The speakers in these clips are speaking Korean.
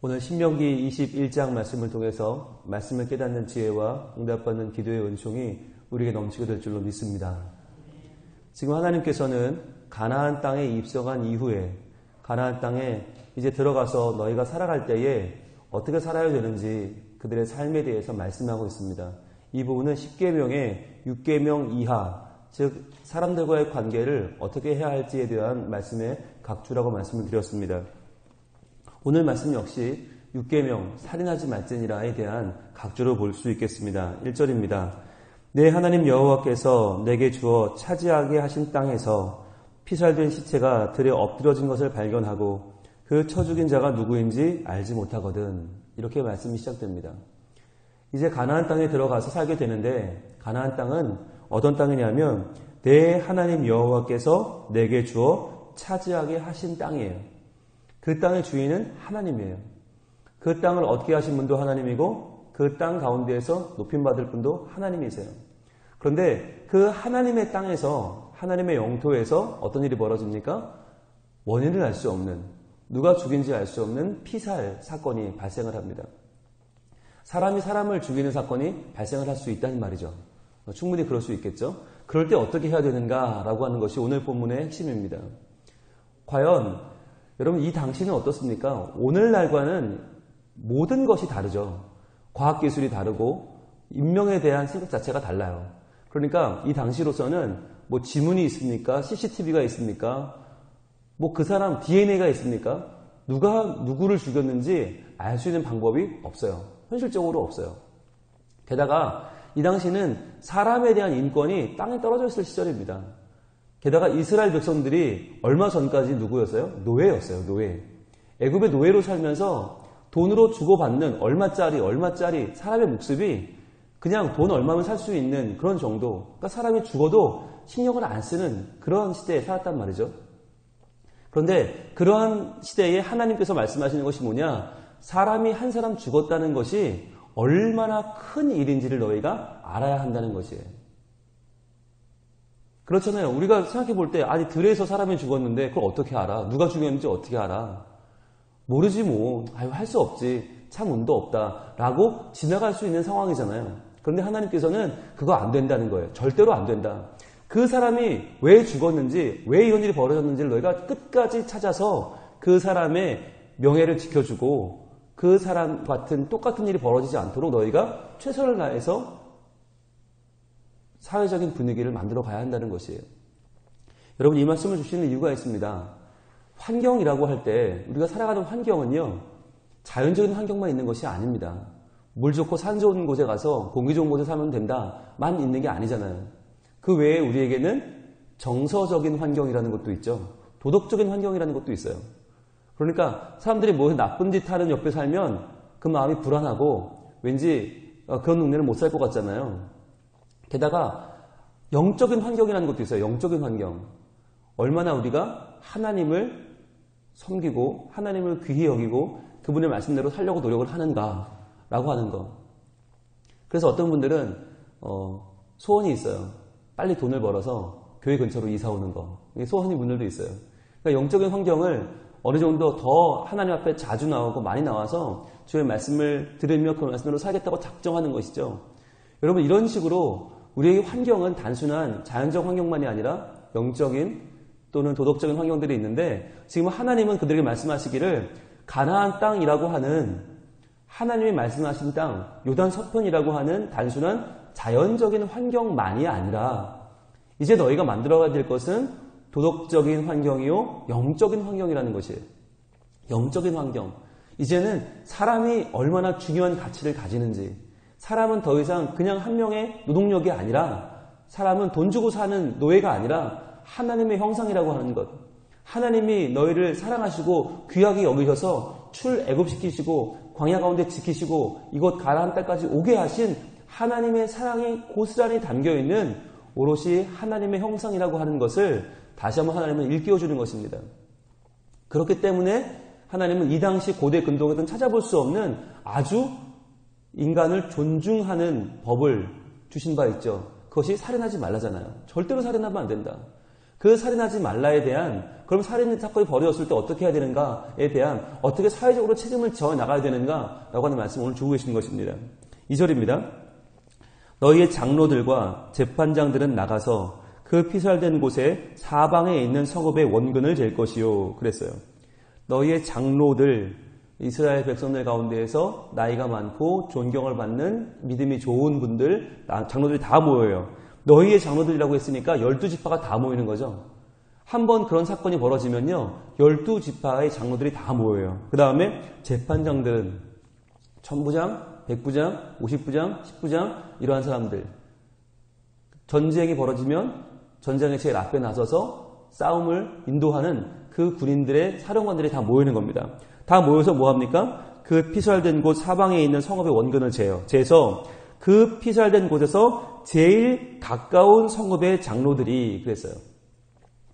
오늘 신명기 21장 말씀을 통해서 말씀을 깨닫는 지혜와 응답받는 기도의 은총이 우리에게 넘치게 될 줄로 믿습니다. 지금 하나님께서는 가나안 땅에 입성한 이후에 가나안 땅에 이제 들어가서 너희가 살아갈 때에 어떻게 살아야 되는지 그들의 삶에 대해서 말씀하고 있습니다. 이 부분은 10계명의 6계명 이하, 즉 사람들과의 관계를 어떻게 해야 할지에 대한 말씀의 각주라고 말씀을 드렸습니다. 오늘 말씀 역시 6계명 살인하지 말지니라에 대한 각주로 볼 수 있겠습니다. 1절입니다. 내 하나님 여호와께서 내게 주어 차지하게 하신 땅에서 피살된 시체가 들에 엎드러진 것을 발견하고 그 쳐 죽인 자가 누구인지 알지 못하거든. 이렇게 말씀이 시작됩니다. 이제 가나안 땅에 들어가서 살게 되는데 가나안 땅은 어떤 땅이냐면 내 하나님 여호와께서 내게 주어 차지하게 하신 땅이에요. 그 땅의 주인은 하나님이에요. 그 땅을 얻게 하신 분도 하나님이고 그 땅 가운데에서 높임받을 분도 하나님이세요. 그런데 그 하나님의 땅에서 하나님의 영토에서 어떤 일이 벌어집니까? 원인을 알 수 없는, 누가 죽인지 알 수 없는 피살 사건이 발생을 합니다. 사람이 사람을 죽이는 사건이 발생을 할 수 있다는 말이죠. 충분히 그럴 수 있겠죠. 그럴 때 어떻게 해야 되는가라고 하는 것이 오늘 본문의 핵심입니다. 과연 여러분 이 당시는 어떻습니까? 오늘날과는 모든 것이 다르죠. 과학기술이 다르고 인명에 대한 생각 자체가 달라요. 그러니까 이 당시로서는 뭐 지문이 있습니까? CCTV가 있습니까? 뭐 그 사람 DNA가 있습니까? 누가 누구를 죽였는지 알 수 있는 방법이 없어요. 현실적으로 없어요. 게다가 이 당시는 사람에 대한 인권이 땅에 떨어져 있을 시절입니다. 게다가 이스라엘 백성들이 얼마 전까지 누구였어요? 노예였어요. 노예. 애굽의 노예로 살면서 돈으로 주고받는 얼마짜리 사람의 목숨이 그냥 돈 얼마면 살 수 있는 그런 정도. 그러니까 사람이 죽어도 신경을 안 쓰는 그런 시대에 살았단 말이죠. 그런데 그러한 시대에 하나님께서 말씀하시는 것이 뭐냐? 사람이 한 사람 죽었다는 것이 얼마나 큰 일인지를 너희가 알아야 한다는 것이에요. 그렇잖아요. 우리가 생각해 볼 때 아니 들에서 사람이 죽었는데 그걸 어떻게 알아? 누가 죽였는지 어떻게 알아? 모르지 뭐. 아유 할 수 없지. 참 운도 없다. 라고 지나갈 수 있는 상황이잖아요. 그런데 하나님께서는 그거 안 된다는 거예요. 절대로 안 된다. 그 사람이 왜 죽었는지 왜 이런 일이 벌어졌는지를 너희가 끝까지 찾아서 그 사람의 명예를 지켜주고 그 사람 같은 똑같은 일이 벌어지지 않도록 너희가 최선을 다해서 사회적인 분위기를 만들어 가야 한다는 것이에요. 여러분 이 말씀을 주시는 이유가 있습니다. 환경이라고 할 때 우리가 살아가는 환경은요. 자연적인 환경만 있는 것이 아닙니다. 물 좋고 산 좋은 곳에 가서 공기 좋은 곳에 살면 된다만 있는 게 아니잖아요. 그 외에 우리에게는 정서적인 환경이라는 것도 있죠. 도덕적인 환경이라는 것도 있어요. 그러니까 사람들이 뭐 나쁜 짓 하는 옆에 살면 그 마음이 불안하고 왠지 그런 동네는 못 살 것 같잖아요. 게다가 영적인 환경이라는 것도 있어요. 영적인 환경. 얼마나 우리가 하나님을 섬기고 하나님을 귀히 여기고 그분의 말씀대로 살려고 노력을 하는가라고 하는 것. 그래서 어떤 분들은 소원이 있어요. 빨리 돈을 벌어서 교회 근처로 이사 오는 거. 이게 소원인 분들도 있어요. 그러니까 영적인 환경을 어느 정도 더 하나님 앞에 자주 나오고 많이 나와서 주의 말씀을 들으며 그 말씀대로 살겠다고 작정하는 것이죠. 여러분 이런 식으로 우리의 환경은 단순한 자연적 환경만이 아니라 영적인 또는 도덕적인 환경들이 있는데 지금 하나님은 그들에게 말씀하시기를 가나안 땅이라고 하는 하나님이 말씀하신 땅, 요단 서편이라고 하는 단순한 자연적인 환경만이 아니라 이제 너희가 만들어가야 될 것은 도덕적인 환경이요 영적인 환경이라는 것이에요. 영적인 환경. 이제는 사람이 얼마나 중요한 가치를 가지는지 사람은 더 이상 그냥 한 명의 노동력이 아니라 사람은 돈 주고 사는 노예가 아니라 하나님의 형상이라고 하는 것. 하나님이 너희를 사랑하시고 귀하게 여기셔서 출애굽시키시고 광야 가운데 지키시고 이곳 가나안 땅까지 오게 하신 하나님의 사랑이 고스란히 담겨있는 오롯이 하나님의 형상이라고 하는 것을 다시 한번 하나님은 일깨워주는 것입니다. 그렇기 때문에 하나님은 이 당시 고대 근동에서는 찾아볼 수 없는 아주 인간을 존중하는 법을 주신 바 있죠. 그것이 살인하지 말라잖아요. 절대로 살인하면 안 된다. 그 살인하지 말라에 대한, 그럼 살인 사건이 벌어졌을 때 어떻게 해야 되는가에 대한, 어떻게 사회적으로 책임을 져 나가야 되는가라고 하는 말씀을 오늘 주고 계시는 것입니다. 2절입니다. 너희의 장로들과 재판장들은 나가서 그 피살된 곳에 사방에 있는 성읍의 원근을 잴 것이요. 그랬어요. 너희의 장로들, 이스라엘 백성들 가운데에서 나이가 많고 존경을 받는 믿음이 좋은 분들, 장로들이 다 모여요. 너희의 장로들이라고 했으니까 12지파가 다 모이는 거죠. 한번 그런 사건이 벌어지면요, 12지파의 장로들이 다 모여요. 그 다음에 재판장들은 천부장, 백부장, 50부장, 10부장 이러한 사람들, 전쟁이 벌어지면 전쟁의 제일 앞에 나서서 싸움을 인도하는 그 군인들의 사령관들이 다 모이는 겁니다. 다 모여서 뭐합니까? 그 피살된 곳 사방에 있는 성읍의 원근을 재요. 재서 그 피살된 곳에서 제일 가까운 성읍의 장로들이 그랬어요.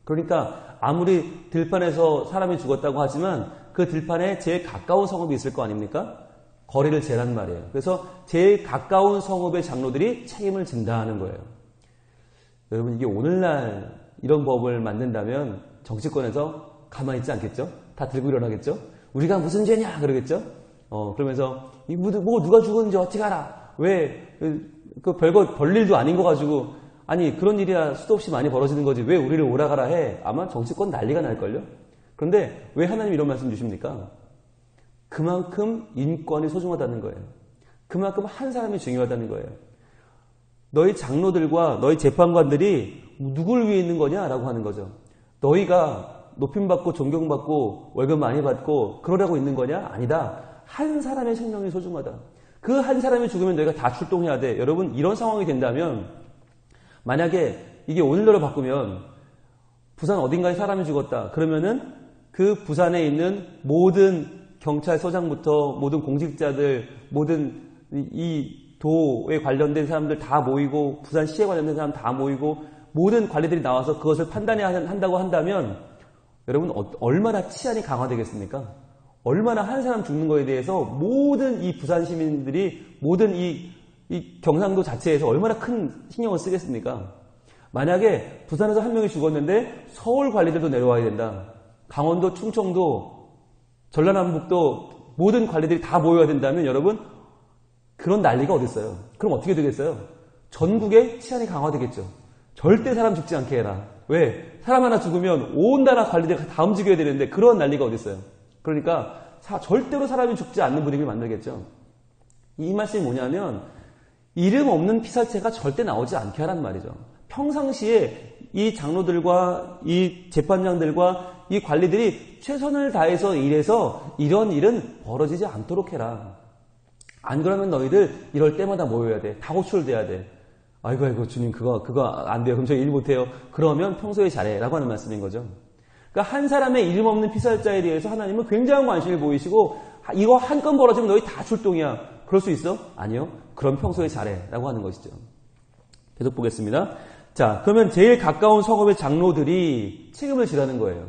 그러니까 아무리 들판에서 사람이 죽었다고 하지만 그 들판에 제일 가까운 성읍이 있을 거 아닙니까? 거리를 재란 말이에요. 그래서 제일 가까운 성읍의 장로들이 책임을 진다는 거예요. 여러분, 이게 오늘날 이런 법을 만든다면 정치권에서 가만히 있지 않겠죠? 다 들고 일어나겠죠? 우리가 무슨 죄냐? 그러겠죠? 그러면서 뭐 누가 죽었는지 어떻게 알아? 왜 그 별일도 아닌 거 가지고, 아니 그런 일이야 수도 없이 많이 벌어지는 거지 왜 우리를 오라가라 해? 아마 정치권 난리가 날걸요? 그런데 왜 하나님 이런 말씀 주십니까? 그만큼 인권이 소중하다는 거예요. 그만큼 한 사람이 중요하다는 거예요. 너희 장로들과 너희 재판관들이 누굴 위해 있는 거냐라고 하는 거죠. 너희가 높임받고 존경받고 월급 많이 받고 그러려고 있는 거냐? 아니다. 한 사람의 생명이 소중하다. 그 한 사람이 죽으면 너희가 다 출동해야 돼. 여러분, 이런 상황이 된다면, 만약에 이게 오늘날로 바꾸면 부산 어딘가에 사람이 죽었다. 그러면은 그 부산에 있는 모든 경찰서장부터 모든 공직자들, 모든 이 도에 관련된 사람들 다 모이고, 부산시에 관련된 사람 다 모이고, 모든 관리들이 나와서 그것을 판단해야 한다고 한다면 여러분, 얼마나 치안이 강화되겠습니까? 얼마나 한 사람 죽는 거에 대해서 모든 이 부산 시민들이, 모든 이 경상도 자체에서 얼마나 큰 신경을 쓰겠습니까? 만약에 부산에서 한 명이 죽었는데 서울 관리들도 내려와야 된다. 강원도, 충청도, 전라남북도 모든 관리들이 다 모여야 된다면 여러분, 그런 난리가 어딨어요? 그럼 어떻게 되겠어요? 전국에 치안이 강화되겠죠. 절대 사람 죽지 않게 해라. 왜? 사람 하나 죽으면 온 나라 관리들 다 움직여야 되는데 그런 난리가 어딨어요? 그러니까 절대로 사람이 죽지 않는 분위기를 만들겠죠. 이 말씀이 뭐냐면 이름 없는 피살체가 절대 나오지 않게 하란 말이죠. 평상시에 이 장로들과 이 재판장들과 이 관리들이 최선을 다해서 일해서 이런 일은 벌어지지 않도록 해라. 안 그러면 너희들 이럴 때마다 모여야 돼. 다 호출돼야 돼. 아이고 주님 그거 안 돼요. 그럼 저 일 못해요. 그러면 평소에 잘해 라고 하는 말씀인 거죠. 그러니까 한 사람의 이름 없는 피살자에 대해서 하나님은 굉장한 관심을 보이시고 이거 한 건 벌어지면 너희 다 출동이야. 그럴 수 있어? 아니요. 그럼 평소에 잘해 라고 하는 것이죠. 계속 보겠습니다. 자, 그러면 제일 가까운 성읍의 장로들이 책임을 지라는 거예요.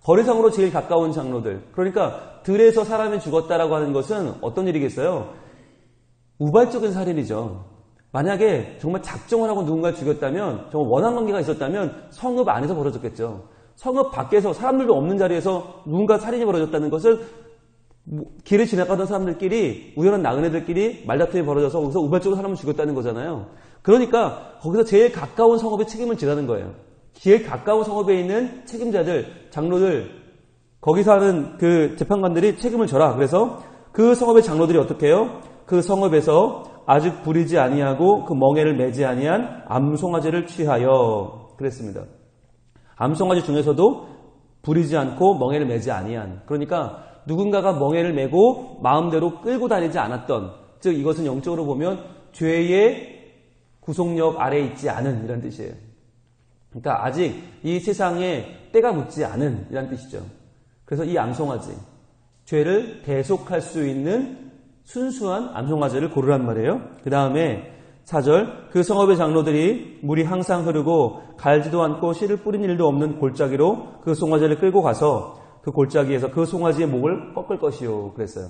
거리상으로 제일 가까운 장로들. 그러니까 들에서 사람이 죽었다라고 하는 것은 어떤 일이겠어요? 우발적인 살인이죠. 만약에 정말 작정을 하고 누군가를 죽였다면, 정말 원한 관계가 있었다면 성읍 안에서 벌어졌겠죠. 성읍 밖에서 사람들도 없는 자리에서 누군가 살인이 벌어졌다는 것은 길을 지나가던 사람들끼리, 우연한 나그네들끼리 말다툼이 벌어져서 거기서 우발적으로 사람을 죽였다는 거잖아요. 그러니까 거기서 제일 가까운 성읍에 책임을 지라는 거예요. 제일 가까운 성읍에 있는 책임자들, 장로들, 거기서 하는 그 재판관들이 책임을 져라. 그래서 그 성읍의 장로들이 어떻게 해요? 그 성읍에서 아직 부리지 아니하고 그 멍에를 매지 아니한 암송아지를 취하여 그랬습니다. 암송아지 중에서도 부리지 않고 멍에를 매지 아니한, 그러니까 누군가가 멍에를 매고 마음대로 끌고 다니지 않았던, 즉 이것은 영적으로 보면 죄의 구속력 아래에 있지 않은 이란 뜻이에요. 그러니까 아직 이 세상에 때가 묻지 않은 이란 뜻이죠. 그래서 이 암송아지, 죄를 대속할 수 있는 순수한 암송아지를 고르란 말이에요. 그 다음에 4절, 그 성읍의 장로들이 물이 항상 흐르고 갈지도 않고 씨를 뿌린 일도 없는 골짜기로 그 송아지를 끌고 가서 그 골짜기에서 그 송아지의 목을 꺾을 것이요 그랬어요.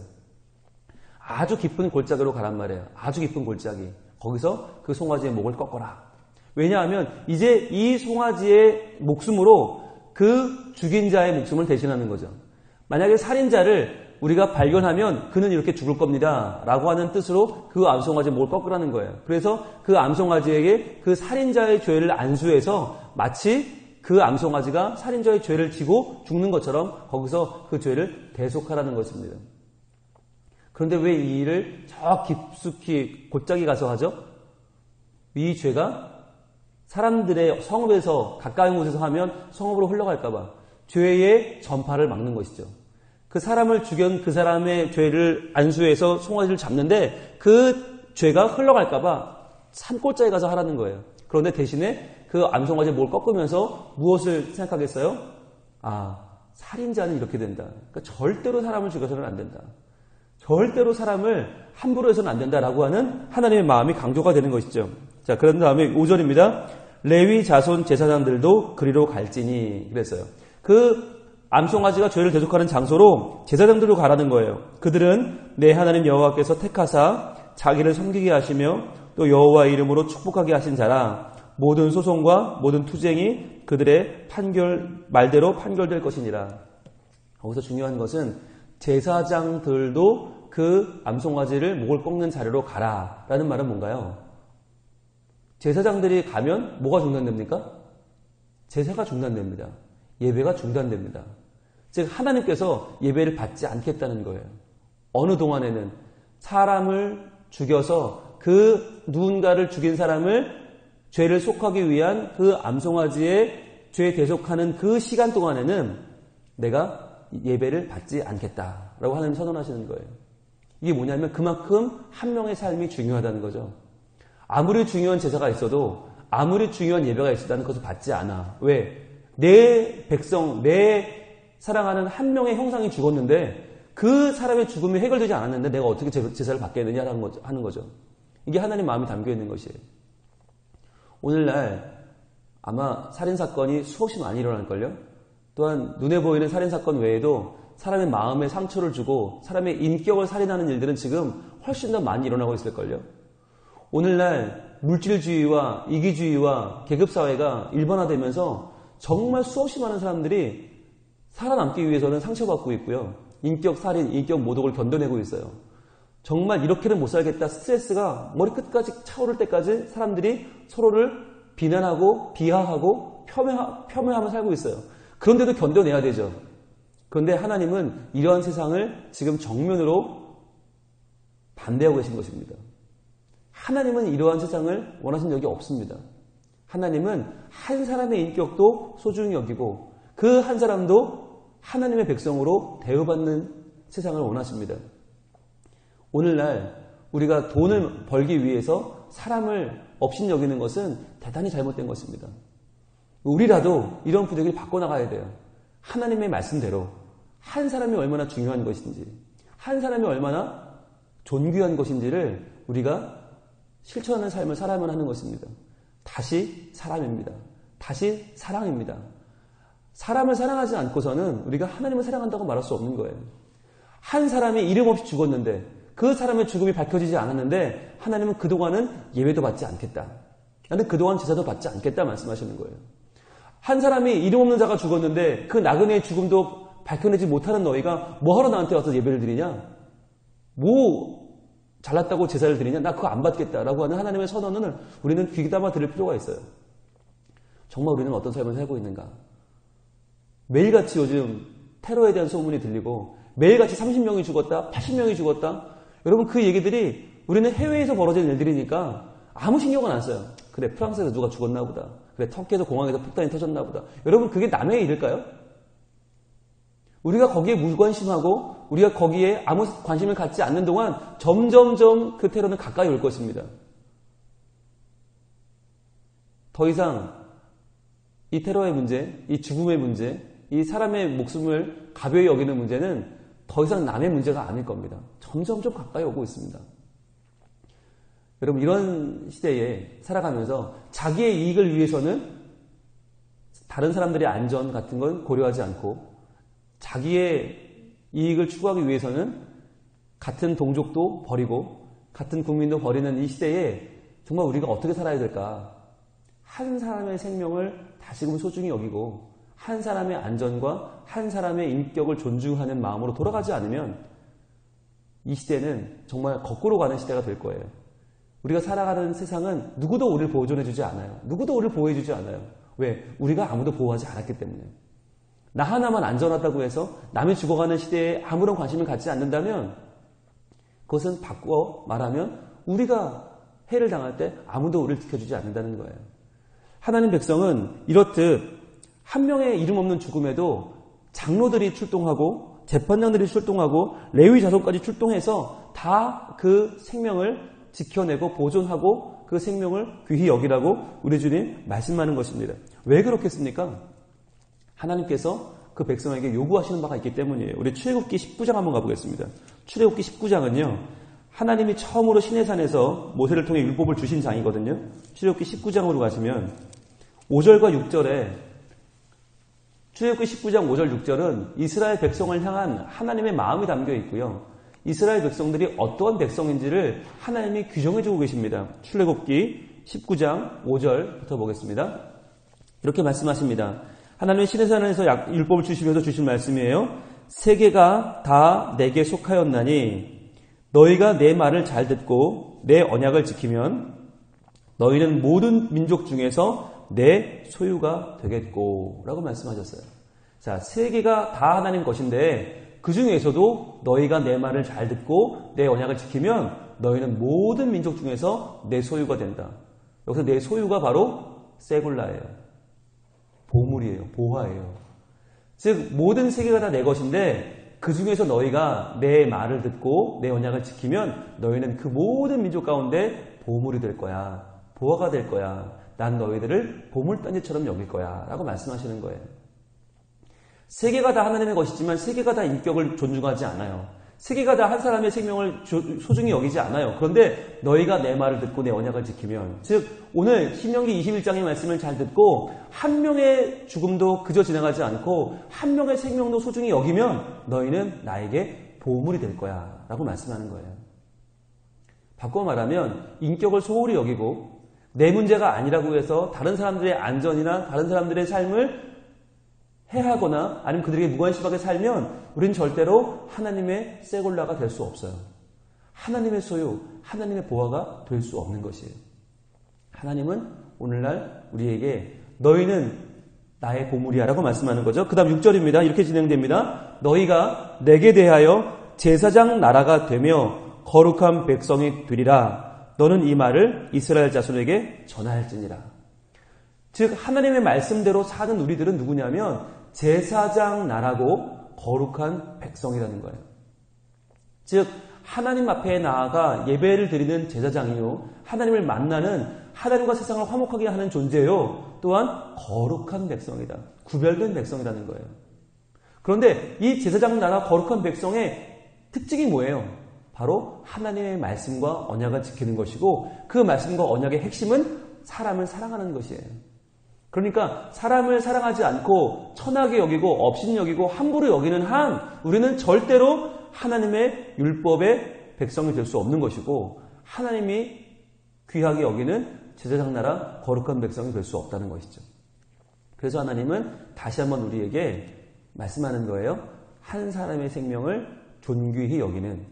아주 깊은 골짜기로 가란 말이에요. 아주 깊은 골짜기. 거기서 그 송아지의 목을 꺾어라. 왜냐하면 이제 이 송아지의 목숨으로 그 죽인 자의 목숨을 대신하는 거죠. 만약에 살인자를 우리가 발견하면 그는 이렇게 죽을 겁니다 라고 하는 뜻으로 그 암송아지의 목을 꺾으라는 거예요. 그래서 그 암송아지에게 그 살인자의 죄를 안수해서 마치 그 암송아지가 살인자의 죄를 지고 죽는 것처럼 거기서 그 죄를 대속하라는 것입니다. 그런데 왜 이 일을 저 깊숙이 골짜기 가서 하죠? 이 죄가 사람들의 성읍에서 가까운 곳에서 하면 성읍으로 흘러갈까봐 죄의 전파를 막는 것이죠. 그 사람을 죽인 그 사람의 죄를 안수해서 송아지를 잡는데 그 죄가 흘러갈까봐 산골짜기 가서 하라는 거예요. 그런데 대신에 그 암송아지의 목을 꺾으면서 무엇을 생각하겠어요? 살인자는 이렇게 된다. 그러니까 절대로 사람을 죽여서는 안 된다. 절대로 사람을 함부로 해서는 안 된다라고 하는 하나님의 마음이 강조가 되는 것이죠. 자, 그런 다음에 5절입니다. 레위 자손 제사장들도 그리로 갈지니 그랬어요. 그 암송아지가 죄를 대속하는 장소로 제사장들로 가라는 거예요. 그들은 내 하나님 여호와께서 택하사 자기를 섬기게 하시며 또 여호와 이름으로 축복하게 하신 자라. 모든 소송과 모든 투쟁이 그들의 말대로 판결될 것이니라. 거기서 중요한 것은 제사장들도 그 암송아지를 목을 꺾는 자리로 가라라는 말은 뭔가요? 제사장들이 가면 뭐가 중단됩니까? 제사가 중단됩니다. 예배가 중단됩니다. 즉 하나님께서 예배를 받지 않겠다는 거예요. 어느 동안에는 사람을 죽여서 그 누군가를 죽인 사람을 죄를 속하기 위한 그 암송아지의 죄 대속하는 그 시간 동안에는 내가 예배를 받지 않겠다라고 하나님 선언하시는 거예요. 이게 뭐냐면 그만큼 한 명의 삶이 중요하다는 거죠. 아무리 중요한 제사가 있어도 아무리 중요한 예배가 있어도 나는 그것을 받지 않아. 왜? 내 백성, 내 사랑하는 한 명의 형상이 죽었는데 그 사람의 죽음이 해결되지 않았는데 내가 어떻게 제사를 받겠느냐 하는 거죠. 이게 하나님 마음이 담겨 있는 것이에요. 오늘날 아마 살인사건이 수없이 많이 일어날걸요? 또한 눈에 보이는 살인사건 외에도 사람의 마음에 상처를 주고 사람의 인격을 살인하는 일들은 지금 훨씬 더 많이 일어나고 있을걸요? 오늘날 물질주의와 이기주의와 계급사회가 일반화되면서 정말 수없이 많은 사람들이 살아남기 위해서는 상처받고 있고요. 인격 살인, 인격 모독을 견뎌내고 있어요. 정말 이렇게는 못 살겠다. 스트레스가 머리끝까지 차오를 때까지 사람들이 서로를 비난하고 비하하고 폄훼하며 살고 있어요. 그런데도 견뎌내야 되죠. 그런데 하나님은 이러한 세상을 지금 정면으로 반대하고 계신 것입니다. 하나님은 이러한 세상을 원하신 적이 없습니다. 하나님은 한 사람의 인격도 소중히 여기고 그 한 사람도 하나님의 백성으로 대우받는 세상을 원하십니다. 오늘날 우리가 돈을 벌기 위해서 사람을 업신여기는 것은 대단히 잘못된 것입니다. 우리라도 이런 부족을 바꿔나가야 돼요. 하나님의 말씀대로 한 사람이 얼마나 중요한 것인지, 한 사람이 얼마나 존귀한 것인지를 우리가 실천하는 삶을 살아야만 하는 것입니다. 다시 사람입니다. 다시 사랑입니다. 사람을 사랑하지 않고서는 우리가 하나님을 사랑한다고 말할 수 없는 거예요. 한 사람이 이름 없이 죽었는데 그 사람의 죽음이 밝혀지지 않았는데 하나님은 그동안은 예배도 받지 않겠다. 나는 그동안 제사도 받지 않겠다 말씀하시는 거예요. 한 사람이 이름 없는 자가 죽었는데 그 나그네의 죽음도 밝혀내지 못하는 너희가 뭐하러 나한테 와서 예배를 드리냐? 뭐 잘났다고 제사를 드리냐? 나 그거 안 받겠다라고 하는 하나님의 선언을 우리는 귀담아 들을 필요가 있어요. 정말 우리는 어떤 삶을 살고 있는가? 매일같이 요즘 테러에 대한 소문이 들리고 매일같이 30명이 죽었다, 80명이 죽었다. 여러분 그 얘기들이 우리는 해외에서 벌어진 일들이니까 아무 신경은 안 써요. 그래 프랑스에서 누가 죽었나 보다. 그래 터키에서 공항에서 폭탄이 터졌나 보다. 여러분 그게 남의 일일까요? 우리가 거기에 무관심하고 우리가 거기에 아무 관심을 갖지 않는 동안 점점점 그 테러는 가까이 올 것입니다. 더 이상 이 테러의 문제, 이 죽음의 문제, 이 사람의 목숨을 가벼이 여기는 문제는 더 이상 남의 문제가 아닐 겁니다. 점점점 가까이 오고 있습니다. 여러분 이런 시대에 살아가면서 자기의 이익을 위해서는 다른 사람들의 안전 같은 건 고려하지 않고 자기의 이익을 추구하기 위해서는 같은 동족도 버리고 같은 국민도 버리는 이 시대에 정말 우리가 어떻게 살아야 될까? 한 사람의 생명을 다시금 소중히 여기고 한 사람의 안전과 한 사람의 인격을 존중하는 마음으로 돌아가지 않으면 이 시대는 정말 거꾸로 가는 시대가 될 거예요. 우리가 살아가는 세상은 누구도 우리를 보존해주지 않아요. 누구도 우리를 보호해주지 않아요. 왜? 우리가 아무도 보호하지 않았기 때문에. 나 하나만 안전하다고 해서 남이 죽어가는 시대에 아무런 관심을 갖지 않는다면 그것은 바꿔 말하면 우리가 해를 당할 때 아무도 우리를 지켜주지 않는다는 거예요. 하나님 백성은 이렇듯 한 명의 이름 없는 죽음에도 장로들이 출동하고 재판장들이 출동하고 레위 자손까지 출동해서 다 그 생명을 지켜내고 보존하고 그 생명을 귀히 여기라고 우리 주님 말씀하는 것입니다. 왜 그렇겠습니까? 하나님께서 그 백성에게 요구하시는 바가 있기 때문이에요. 우리 출애굽기 19장 한번 가보겠습니다. 출애굽기 19장은요. 하나님이 처음으로 시내산에서 모세를 통해 율법을 주신 장이거든요. 출애굽기 19장으로 가시면 5절과 6절에 출애굽기 19장 5절 6절은 이스라엘 백성을 향한 하나님의 마음이 담겨 있고요. 이스라엘 백성들이 어떠한 백성인지를 하나님이 규정해주고 계십니다. 출애굽기 19장 5절부터 보겠습니다. 이렇게 말씀하십니다. 하나님의 시내산에서 율법을 주시면서 주신 말씀이에요. 세계가 다 내게 속하였나니 너희가 내 말을 잘 듣고 내 언약을 지키면 너희는 모든 민족 중에서 내 소유가 되겠고 라고 말씀하셨어요. 자, 세계가 다 하나님 것인데 그 중에서도 너희가 내 말을 잘 듣고 내 언약을 지키면 너희는 모든 민족 중에서 내 소유가 된다. 여기서 내 소유가 바로 세굴라예요. 보물이에요. 보화예요. 즉 모든 세계가 다 내 것인데 그 중에서 너희가 내 말을 듣고 내 언약을 지키면 너희는 그 모든 민족 가운데 보물이 될 거야. 보화가 될 거야. 난 너희들을 보물단지처럼 여길 거야. 라고 말씀하시는 거예요. 세계가 다 하나님의 것이지만 세계가 다 인격을 존중하지 않아요. 세계가 다 한 사람의 생명을 소중히 여기지 않아요. 그런데 너희가 내 말을 듣고 내 언약을 지키면, 즉 오늘 신명기 21장의 말씀을 잘 듣고 한 명의 죽음도 그저 지나가지 않고 한 명의 생명도 소중히 여기면 너희는 나에게 보물이 될 거야 라고 말씀하는 거예요. 바꿔 말하면 인격을 소홀히 여기고 내 문제가 아니라고 해서 다른 사람들의 안전이나 다른 사람들의 삶을 해하거나 아니면 그들에게 무관심하게 살면 우리는 절대로 하나님의 세골라가 될 수 없어요. 하나님의 소유, 하나님의 보화가 될 수 없는 것이에요. 하나님은 오늘날 우리에게 너희는 나의 보물이야 라고 말씀하는 거죠. 그 다음 6절입니다. 이렇게 진행됩니다. 너희가 내게 대하여 제사장 나라가 되며 거룩한 백성이 되리라. 너는 이 말을 이스라엘 자손에게 전할지니라. 즉 하나님의 말씀대로 사는 우리들은 누구냐면 제사장 나라고 거룩한 백성이라는 거예요. 즉 하나님 앞에 나아가 예배를 드리는 제사장이요, 하나님을 만나는 하나님과 세상을 화목하게 하는 존재요, 또한 거룩한 백성이다. 구별된 백성이라는 거예요. 그런데 이 제사장 나라 거룩한 백성의 특징이 뭐예요? 바로 하나님의 말씀과 언약을 지키는 것이고 그 말씀과 언약의 핵심은 사람을 사랑하는 것이에요. 그러니까 사람을 사랑하지 않고 천하게 여기고 업신 여기고 함부로 여기는 한 우리는 절대로 하나님의 율법의 백성이 될 수 없는 것이고 하나님이 귀하게 여기는 제사장 나라 거룩한 백성이 될 수 없다는 것이죠. 그래서 하나님은 다시 한번 우리에게 말씀하는 거예요. 한 사람의 생명을 존귀히 여기는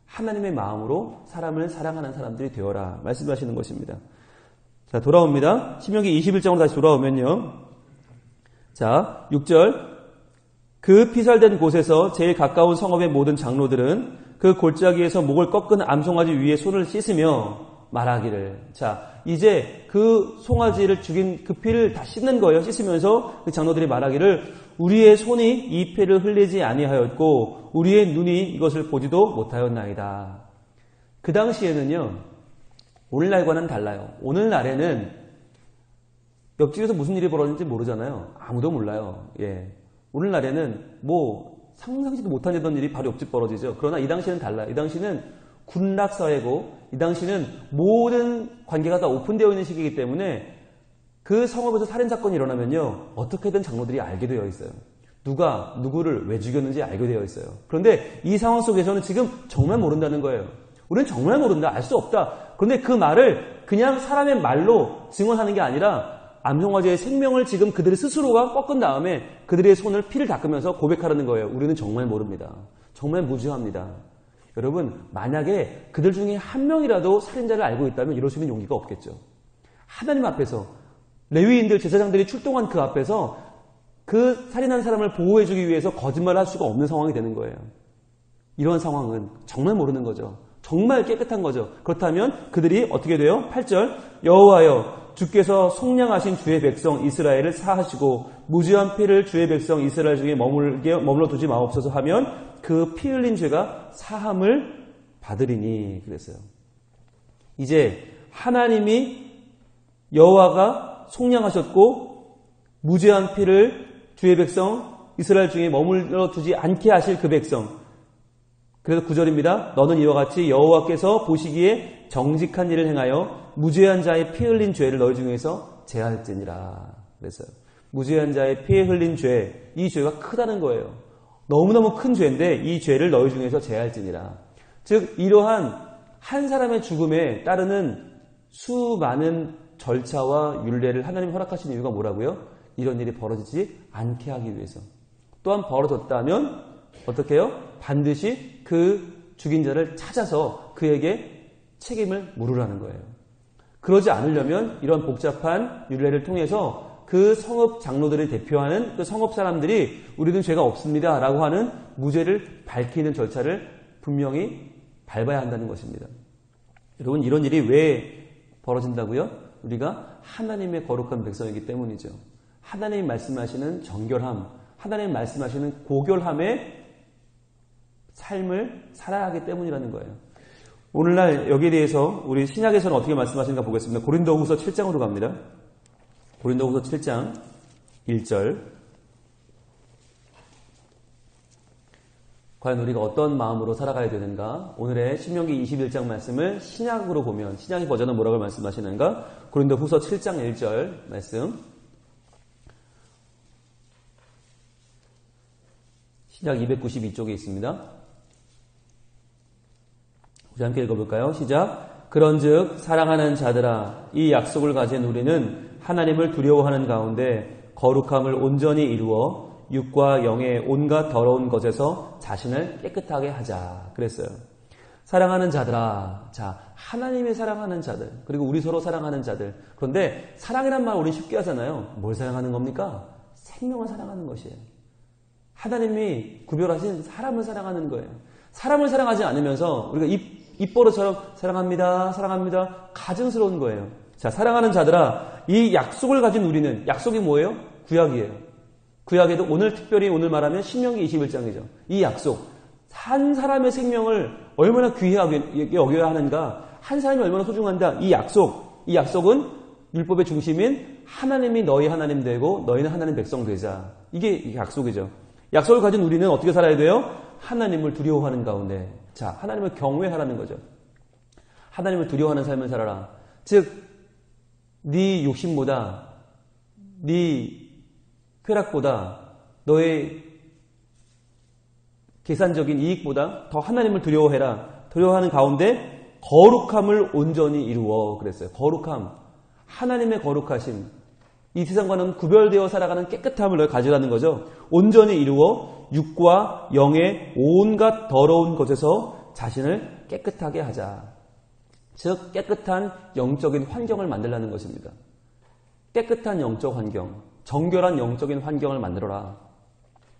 하나님의 마음으로 사람을 사랑하는 사람들이 되어라 말씀하시는 것입니다. 자, 돌아옵니다. 신명기 21장으로 다시 돌아오면요. 자, 6절. 그 피살된 곳에서 제일 가까운 성읍의 모든 장로들은 그 골짜기에서 목을 꺾은 암송아지 위에 손을 씻으며 말하기를. 자, 이제 그 송아지를 죽인 그 피를 다 씻는 거예요. 씻으면서 그 장로들이 말하기를 우리의 손이 이 피를 흘리지 아니하였고 우리의 눈이 이것을 보지도 못하였나이다. 그 당시에는요. 오늘날과는 달라요. 오늘날에는 옆집에서 무슨 일이 벌어졌는지 모르잖아요. 아무도 몰라요. 예. 오늘날에는 뭐 상상지도 못한 일이 바로 옆집 벌어지죠. 그러나 이 당시에는 달라요. 이 당시는 군락사회고 이 당시는 모든 관계가 다 오픈되어 있는 시기이기 때문에 그 성읍에서 살인사건이 일어나면요. 어떻게든 장로들이 알게 되어 있어요. 누가 누구를 왜 죽였는지 알게 되어 있어요. 그런데 이 상황 속에서는 지금 정말 모른다는 거예요. 우리는 정말 모른다. 알 수 없다. 그런데 그 말을 그냥 사람의 말로 증언하는 게 아니라 암송아지의 생명을 지금 그들의 스스로가 꺾은 다음에 그들의 손을 피를 닦으면서 고백하라는 거예요. 우리는 정말 모릅니다. 정말 무지합니다. 여러분, 만약에 그들 중에 한 명이라도 살인자를 알고 있다면 이럴 수 있는 용기가 없겠죠. 하나님 앞에서 레위인들, 제사장들이 출동한 그 앞에서 그 살인한 사람을 보호해주기 위해서 거짓말을 할 수가 없는 상황이 되는 거예요. 이런 상황은 정말 모르는 거죠. 정말 깨끗한 거죠. 그렇다면 그들이 어떻게 돼요? 8절 여호와여 주께서 속량하신 주의 백성 이스라엘을 사하시고 무지한 피를 주의 백성 이스라엘 중에 머물러 두지 마옵소서 하면 그 피 흘린 죄가 사함을 받으리니 그랬어요. 이제 하나님이 여호와가 속량하셨고 무죄한 피를 주의 백성 이스라엘 중에 머물러 두지 않게 하실 그 백성. 그래서 9절입니다. 너는 이와 같이 여호와께서 보시기에 정직한 일을 행하여 무죄한 자의 피 흘린 죄를 너희 중에서 제할지니라. 그랬어요. 무죄한 자의 피 흘린 죄, 이 죄가 크다는 거예요. 너무너무 큰 죄인데 이 죄를 너희 중에서 제할지니라. 즉 이러한 한 사람의 죽음에 따르는 수많은 절차와 율례를 하나님이 허락하신 이유가 뭐라고요? 이런 일이 벌어지지 않게 하기 위해서. 또한 벌어졌다면 어떻게 해요? 반드시 그 죽인 자를 찾아서 그에게 책임을 물으라는 거예요. 그러지 않으려면 이런 복잡한 율례를 통해서 그 성읍 장로들을 대표하는 그 성읍 사람들이 우리는 죄가 없습니다 라고 하는 무죄를 밝히는 절차를 분명히 밟아야 한다는 것입니다. 여러분, 이런 일이 왜 벌어진다고요? 우리가 하나님의 거룩한 백성이기 때문이죠. 하나님이 말씀하시는 정결함, 하나님이 말씀하시는 고결함의 삶을 살아야 하기 때문이라는 거예요. 오늘날 여기에 대해서 우리 신약에서는 어떻게 말씀하시는가 보겠습니다. 고린도후서 7장으로 갑니다. 고린도후서 7장 1절. 과연 우리가 어떤 마음으로 살아가야 되는가? 오늘의 신명기 21장 말씀을 신약으로 보면 신약의 버전은 뭐라고 말씀하시는가? 고린도후서 7장 1절 말씀. 신약 292쪽에 있습니다. 우리 함께 읽어볼까요? 시작. 그런즉 사랑하는 자들아 이 약속을 가진 우리는 하나님을 두려워하는 가운데 거룩함을 온전히 이루어 육과 영의 온갖 더러운 것에서 자신을 깨끗하게 하자. 그랬어요. 사랑하는 자들아. 자, 하나님이 사랑하는 자들, 그리고 우리 서로 사랑하는 자들. 그런데 사랑이란 말 우리 쉽게 하잖아요. 뭘 사랑하는 겁니까? 생명을 사랑하는 것이에요. 하나님이 구별하신 사람을 사랑하는 거예요. 사람을 사랑하지 않으면서 우리가 입버릇처럼 사랑합니다, 사랑합니다, 가증스러운 거예요. 자, 사랑하는 자들아, 이 약속을 가진 우리는, 약속이 뭐예요? 구약이에요. 구약에도 오늘 특별히 오늘 말하면 신명기 21장이죠. 이 약속, 한 사람의 생명을 얼마나 귀하게 여겨야 하는가, 한 사람이 얼마나 소중한가, 이 약속은 율법의 중심인 하나님이 너희 하나님 되고 너희는 하나님 백성 되자. 이게 약속이죠. 약속을 가진 우리는 어떻게 살아야 돼요? 하나님을 두려워하는 가운데. 자, 하나님을 경외하라는 거죠. 하나님을 두려워하는 삶을 살아라. 즉, 네 욕심보다, 네 쾌락보다, 너의 계산적인 이익보다 더 하나님을 두려워해라. 두려워하는 가운데 거룩함을 온전히 이루어. 그랬어요. 거룩함. 하나님의 거룩하심. 이 세상과는 구별되어 살아가는 깨끗함을 너희 가지라는 거죠. 온전히 이루어 육과 영의 온갖 더러운 것에서 자신을 깨끗하게 하자. 즉 깨끗한 영적인 환경을 만들라는 것입니다. 깨끗한 영적 환경, 정결한 영적인 환경을 만들어라.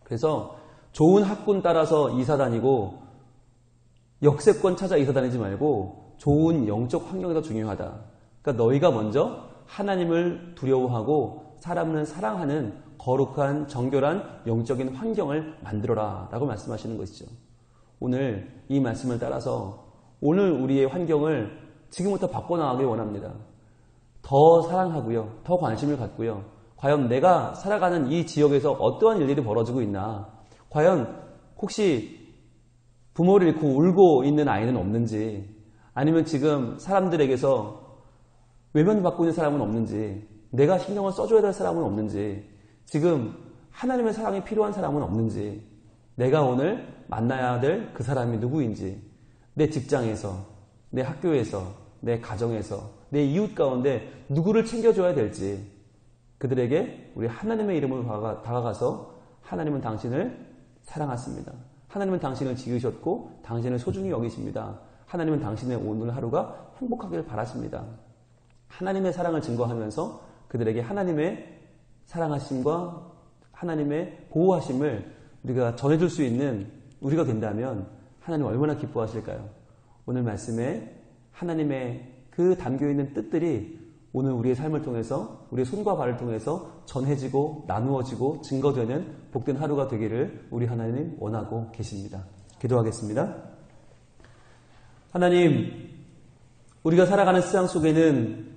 그래서 좋은 학군 따라서 이사 다니고 역세권 찾아 이사 다니지 말고 좋은 영적 환경이 더 중요하다. 그러니까 너희가 먼저 하나님을 두려워하고 사람을 사랑하는 거룩한 정결한 영적인 환경을 만들어라 라고 말씀하시는 것이죠. 오늘 이 말씀을 따라서 오늘 우리의 환경을 지금부터 바꿔나가길 원합니다. 더 사랑하고요. 더 관심을 갖고요. 과연 내가 살아가는 이 지역에서 어떠한 일들이 벌어지고 있나, 과연 혹시 부모를 잃고 울고 있는 아이는 없는지, 아니면 지금 사람들에게서 외면받고 있는 사람은 없는지, 내가 신경을 써줘야 될 사람은 없는지, 지금 하나님의 사랑이 필요한 사람은 없는지, 내가 오늘 만나야 될 그 사람이 누구인지, 내 직장에서, 내 학교에서, 내 가정에서, 내 이웃 가운데 누구를 챙겨줘야 될지, 그들에게 우리 하나님의 이름으로 다가가서 하나님은 당신을 사랑하십니다. 하나님은 당신을 지으셨고 당신을 소중히 여기십니다. 하나님은 당신의 오늘 하루가 행복하기를 바라십니다. 하나님의 사랑을 증거하면서 그들에게 하나님의 사랑하심과 하나님의 보호하심을 우리가 전해줄 수 있는 우리가 된다면 하나님 얼마나 기뻐하실까요? 오늘 말씀에 하나님의 그 담겨있는 뜻들이 오늘 우리의 삶을 통해서 우리의 손과 발을 통해서 전해지고 나누어지고 증거되는 복된 하루가 되기를 우리 하나님 원하고 계십니다. 기도하겠습니다. 하나님, 우리가 살아가는 세상 속에는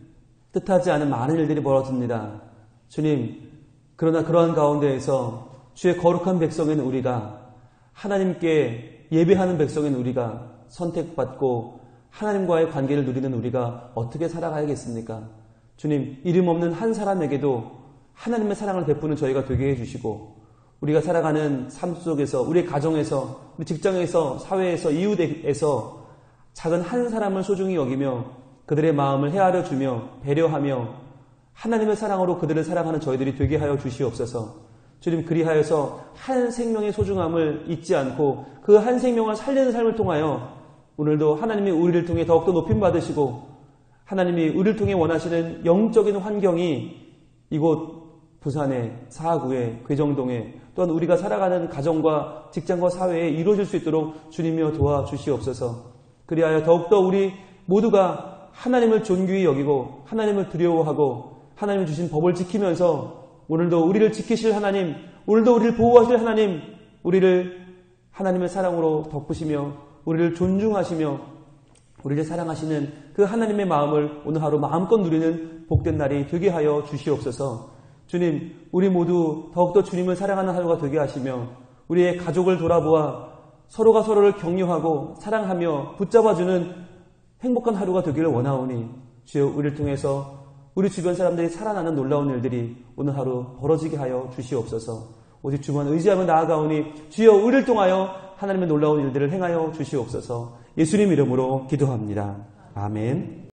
뜻하지 않은 많은 일들이 벌어집니다. 주님, 그러나 그러한 가운데에서 주의 거룩한 백성인 우리가 하나님께 예배하는 백성인 우리가 선택받고 하나님과의 관계를 누리는 우리가 어떻게 살아가야겠습니까? 주님, 이름 없는 한 사람에게도 하나님의 사랑을 베푸는 저희가 되게 해주시고 우리가 살아가는 삶 속에서 우리의 가정에서 우리 직장에서 사회에서 이웃에서 작은 한 사람을 소중히 여기며 그들의 마음을 헤아려 주며 배려하며 하나님의 사랑으로 그들을 사랑하는 저희들이 되게 하여 주시옵소서. 주님, 그리하여서 한 생명의 소중함을 잊지 않고 그 한 생명을 살리는 삶을 통하여 오늘도 하나님이 우리를 통해 더욱더 높임받으시고 하나님이 우리를 통해 원하시는 영적인 환경이 이곳 부산의 사하구의 괴정동에 또한 우리가 살아가는 가정과 직장과 사회에 이루어질 수 있도록 주님이여 도와주시옵소서. 그리하여 더욱더 우리 모두가 하나님을 존귀히 여기고 하나님을 두려워하고 하나님 주신 법을 지키면서 오늘도 우리를 지키실 하나님, 오늘도 우리를 보호하실 하나님, 우리를 하나님의 사랑으로 덮으시며 우리를 존중하시며 우리를 사랑하시는 그 하나님의 마음을 오늘 하루 마음껏 누리는 복된 날이 되게 하여 주시옵소서. 주님, 우리 모두 더욱더 주님을 사랑하는 하루가 되게 하시며 우리의 가족을 돌아보아 서로가 서로를 격려하고 사랑하며 붙잡아주는 행복한 하루가 되기를 원하오니 주여 우리를 통해서 우리 주변 사람들이 살아나는 놀라운 일들이 오늘 하루 벌어지게 하여 주시옵소서. 오직 주만 의지하며 나아가오니 주여 우리를 통하여 하나님의 놀라운 일들을 행하여 주시옵소서. 예수님 이름으로 기도합니다. 아멘.